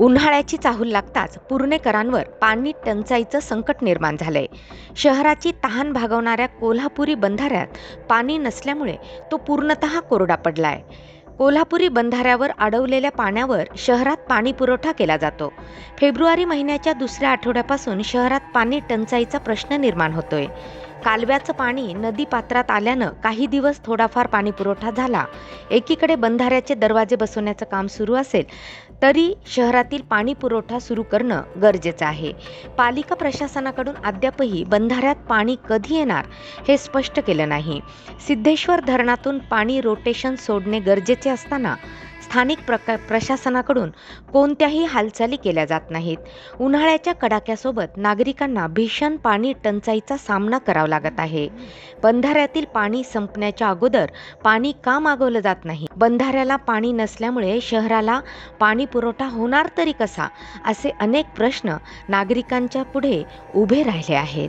उन्हाळ्याची चाहूल लागताच पुणेकरांवर पाणी टंचाईचं संकट निर्माण झालंय. शहराची तहान भागवणाऱ्या कोल्हापुरी बंधाऱ्यात पाणी नसल्यामुळे तो पूर्णतः कोरडा पडलाय. कोल्हापुरी बंधाऱ्यावर अडवलेल्या पाण्यावर शहरात पाणी पुरवठा केला जातो. फेब्रुवारी महिन्याच्या दुसऱ्या आठवड्यापासून शहरात पाणी टंचाईचा प्रश्न निर्माण होतोय. कालव्याचं पाणी नदी पात्रात आल्यानं काही दिवस थोडाफार पाणी पुरवठा झाला. एकीकडे बंधाऱ्याचे दरवाजे बसवण्याचं काम सुरू असेल तरी शहरातील पाणी पुरवठा सुरू करणं गरजेचं आहे. पालिका प्रशासनाकडून अद्यापही बंधाऱ्यात पाणी कधी येणार हे स्पष्ट केलं नाही. सिद्धेश्वर धरणातून पाणी रोटेशन सोडणे गरजेचे असताना स्थानिक प्रशासनाकडून कोणत्याही हालचाली केल्या जात नाहीत. उन्हाळ्याच्या कडाक्यासोबत नागरिकांना भीषण पाणी टंचाईचा सामना करावा लागत आहे. बंधाऱ्यातील पाणी संपण्याच्या अगोदर पाणी का मागवलं जात नाही? बंधाऱ्याला पाणी नसल्यामुळे शहराला पाणी पुरवठा होणार तरी कसा? असे अनेक प्रश्न नागरिकांच्या पुढे उभे राहिले आहेत.